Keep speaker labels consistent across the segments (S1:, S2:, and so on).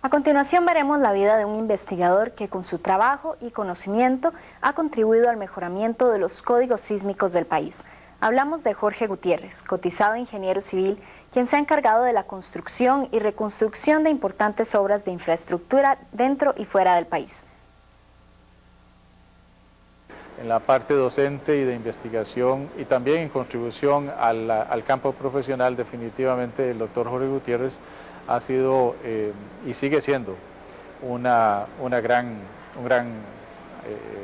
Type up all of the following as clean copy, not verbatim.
S1: A continuación veremos la vida de un investigador que con su trabajo y conocimiento ha contribuido al mejoramiento de los códigos sísmicos del país. Hablamos de Jorge Gutiérrez, cotizado ingeniero civil, quien se ha encargado de la construcción y reconstrucción de importantes obras de infraestructura dentro y fuera del país.
S2: En la parte docente y de investigación y también en contribución al campo profesional, definitivamente el doctor Jorge Gutiérrez ha sido y sigue siendo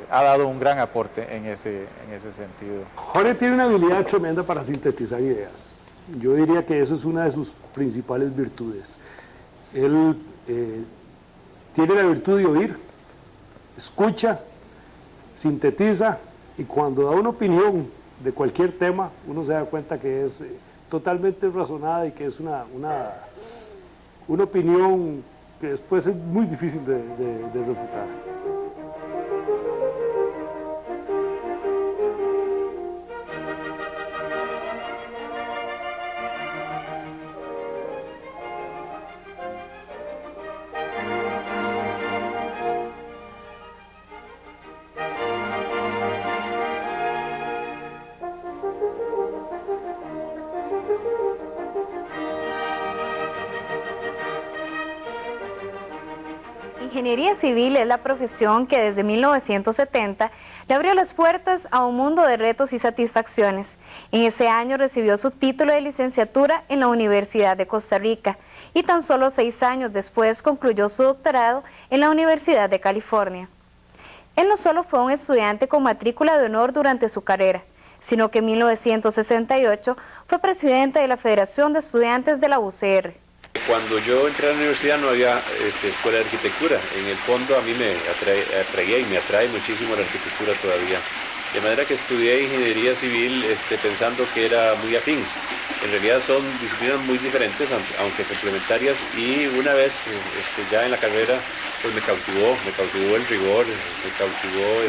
S2: ha dado un gran aporte en ese sentido.
S3: Jorge tiene una habilidad tremenda para sintetizar ideas. Yo diría que eso es una de sus principales virtudes. Él tiene la virtud de oír, escucha, sintetiza, y cuando da una opinión de cualquier tema, uno se da cuenta que es totalmente razonada y que es una opinión que después es muy difícil de refutar.
S1: Ingeniería civil es la profesión que desde 1970 le abrió las puertas a un mundo de retos y satisfacciones. En ese año recibió su título de licenciatura en la Universidad de Costa Rica y tan solo 6 años después concluyó su doctorado en la Universidad de California. Él no solo fue un estudiante con matrícula de honor durante su carrera, sino que en 1968 fue presidente de la Federación de Estudiantes de la UCR.
S4: Cuando yo entré a la universidad no había escuela de arquitectura. En el fondo a mí me atraía y me atrae muchísimo la arquitectura todavía. De manera que estudié ingeniería civil pensando que era muy afín. En realidad son disciplinas muy diferentes, aunque complementarias, y una vez ya en la carrera pues me cautivó el rigor, me cautivó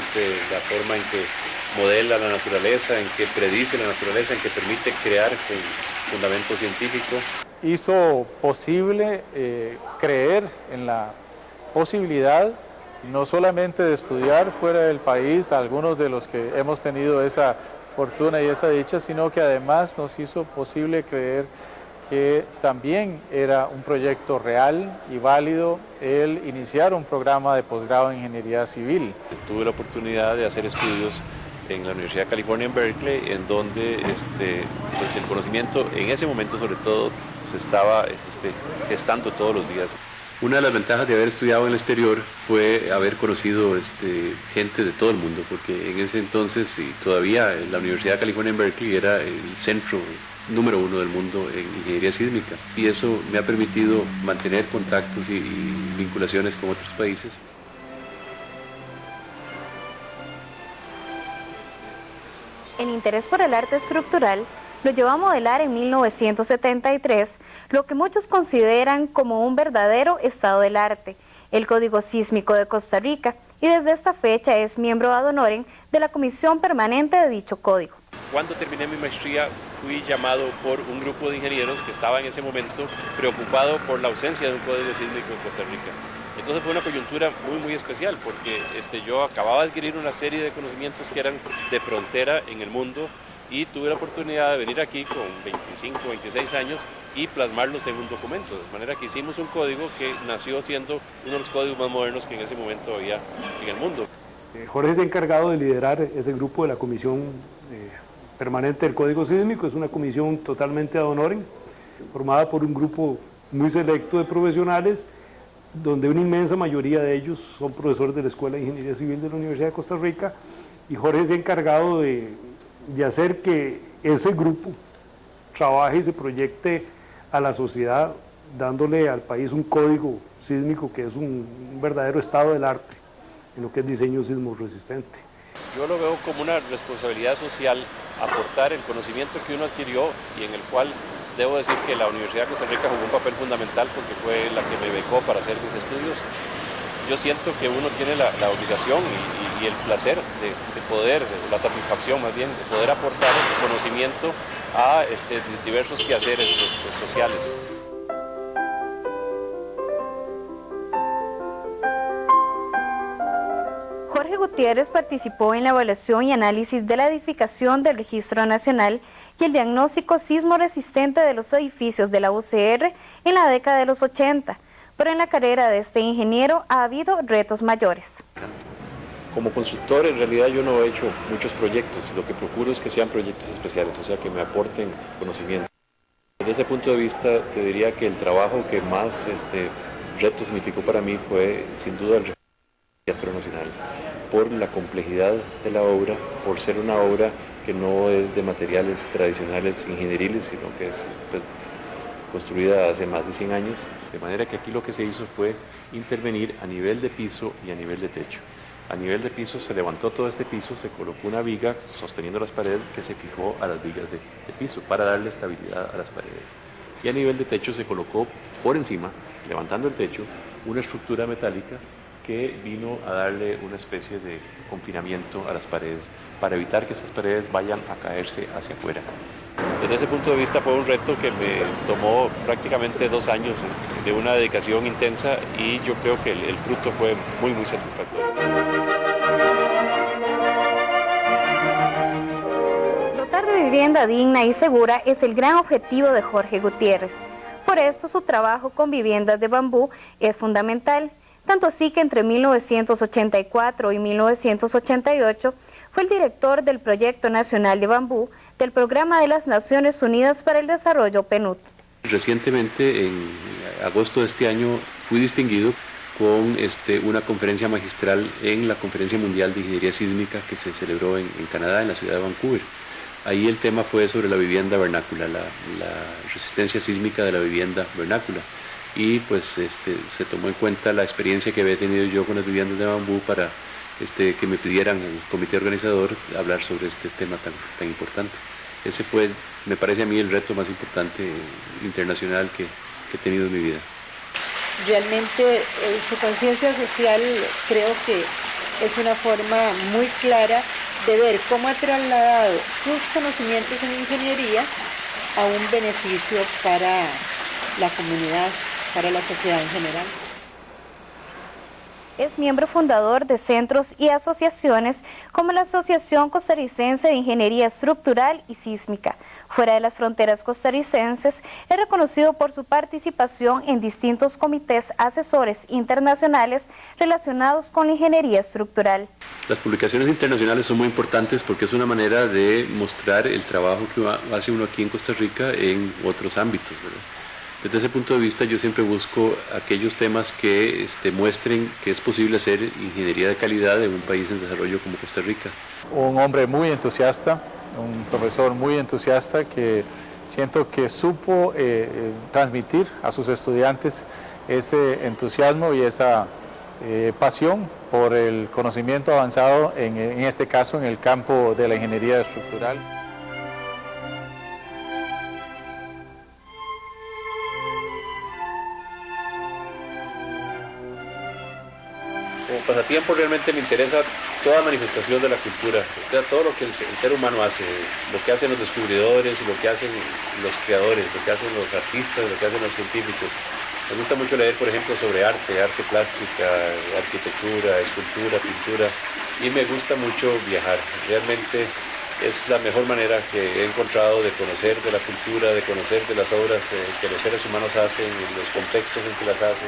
S4: la forma en que modela la naturaleza, en que predice la naturaleza, en que permite crear con fundamento científico.
S2: Hizo posible creer en la posibilidad no solamente de estudiar fuera del país, algunos de los que hemos tenido esa fortuna y esa dicha, sino que además nos hizo posible creer que también era un proyecto real y válido el iniciar un programa de posgrado en ingeniería civil.
S4: Tuve la oportunidad de hacer estudios en la Universidad de California en Berkeley, en donde pues el conocimiento en ese momento sobre todo se estaba gestando todos los días. Una de las ventajas de haber estudiado en el exterior fue haber conocido gente de todo el mundo, porque en ese entonces y todavía la Universidad de California en Berkeley era el centro número 1 del mundo en ingeniería sísmica, y eso me ha permitido mantener contactos y vinculaciones con otros países.
S1: El interés por el arte estructural lo llevó a modelar en 1973 lo que muchos consideran como un verdadero estado del arte, el Código Sísmico de Costa Rica, y desde esta fecha es miembro ad honorem de la comisión permanente de dicho código.
S4: Cuando terminé mi maestría fui llamado por un grupo de ingenieros que estaba en ese momento preocupado por la ausencia de un código sísmico en Costa Rica. Entonces fue una coyuntura muy especial porque yo acababa de adquirir una serie de conocimientos que eran de frontera en el mundo y tuve la oportunidad de venir aquí con 25, 26 años y plasmarlos en un documento, de manera que hicimos un código que nació siendo uno de los códigos más modernos que en ese momento había en el mundo.
S3: Jorge se ha encargado de liderar ese grupo de la Comisión Permanente del Código Sísmico. Es una comisión totalmente ad honorem, formada por un grupo muy selecto de profesionales, donde una inmensa mayoría de ellos son profesores de la Escuela de Ingeniería Civil de la Universidad de Costa Rica, y Jorge se ha encargado de hacer que ese grupo trabaje y se proyecte a la sociedad, dándole al país un código sísmico que es un verdadero estado del arte en lo que es diseño sismo resistente.
S4: Yo lo veo como una responsabilidad social aportar el conocimiento que uno adquirió y en el cual debo decir que la Universidad de Costa Rica jugó un papel fundamental porque fue la que me becó para hacer mis estudios. Yo siento que uno tiene la obligación y el placer de poder, la satisfacción más bien, de poder aportar el conocimiento a diversos quehaceres sociales.
S1: Gutiérrez participó en la evaluación y análisis de la edificación del Registro Nacional y el diagnóstico sismo resistente de los edificios de la UCR en la década de los 80, pero en la carrera de este ingeniero ha habido retos mayores.
S4: Como consultor, en realidad yo no he hecho muchos proyectos, lo que procuro es que sean proyectos especiales, o sea, que me aporten conocimiento. Desde ese punto de vista, te diría que el trabajo que más reto significó para mí fue, sin duda, el Teatro Nacional, por la complejidad de la obra, por ser una obra que no es de materiales tradicionales ingenieriles, sino que es construida hace más de 100 años, de manera que aquí lo que se hizo fue intervenir a nivel de piso y a nivel de techo. A nivel de piso se levantó todo este piso, se colocó una viga sosteniendo las paredes que se fijó a las vigas de piso para darle estabilidad a las paredes. Y a nivel de techo se colocó por encima, levantando el techo, una estructura metálica que vino a darle una especie de confinamiento a las paredes para evitar que esas paredes vayan a caerse hacia afuera. Desde ese punto de vista fue un reto que me tomó prácticamente 2 años de una dedicación intensa y yo creo que el fruto fue muy satisfactorio.
S1: Dotar de vivienda digna y segura es el gran objetivo de Jorge Gutiérrez. Por esto su trabajo con viviendas de bambú es fundamental, tanto así que entre 1984 y 1988 fue el director del Proyecto Nacional de Bambú del Programa de las Naciones Unidas para el Desarrollo PNUD.
S4: Recientemente, en agosto de este año, fui distinguido con una conferencia magistral en la Conferencia Mundial de Ingeniería Sísmica que se celebró en Canadá, en la ciudad de Vancouver. Ahí el tema fue sobre la vivienda vernácula, la resistencia sísmica de la vivienda vernácula. Y pues se tomó en cuenta la experiencia que había tenido yo con las viviendas de bambú para que me pidieran el comité organizador hablar sobre este tema tan importante. Ese fue, me parece a mí, el reto más importante internacional que he tenido en mi vida.
S5: Realmente su conciencia social creo que es una forma muy clara de ver cómo ha trasladado sus conocimientos en ingeniería a un beneficio para la comunidad, para la sociedad en general.
S1: Es miembro fundador de centros y asociaciones como la Asociación Costarricense de Ingeniería Estructural y Sísmica. Fuera de las fronteras costarricenses, es reconocido por su participación en distintos comités asesores internacionales relacionados con la ingeniería estructural.
S4: Las publicaciones internacionales son muy importantes porque es una manera de mostrar el trabajo que hace uno aquí en Costa Rica en otros ámbitos, ¿verdad? Desde ese punto de vista yo siempre busco aquellos temas que muestren que es posible hacer ingeniería de calidad en un país en desarrollo como Costa Rica.
S2: Un hombre muy entusiasta, un profesor muy entusiasta que siento que supo transmitir a sus estudiantes ese entusiasmo y esa pasión por el conocimiento avanzado, en este caso en el campo de la ingeniería estructural.
S4: Como pasatiempo realmente me interesa toda manifestación de la cultura, o sea, todo lo que el ser humano hace, lo que hacen los descubridores, lo que hacen los creadores, lo que hacen los artistas, lo que hacen los científicos. Me gusta mucho leer, por ejemplo, sobre arte plástica, arquitectura, escultura, pintura, y me gusta mucho viajar. Realmente es la mejor manera que he encontrado de conocer de la cultura, de conocer de las obras que los seres humanos hacen, los contextos en que las hacen.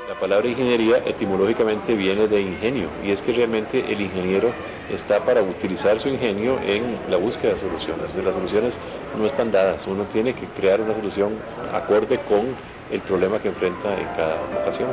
S4: La palabra ingeniería etimológicamente viene de ingenio, y es que realmente el ingeniero está para utilizar su ingenio en la búsqueda de soluciones. Las soluciones no están dadas, uno tiene que crear una solución acorde con el problema que enfrenta en cada ocasión.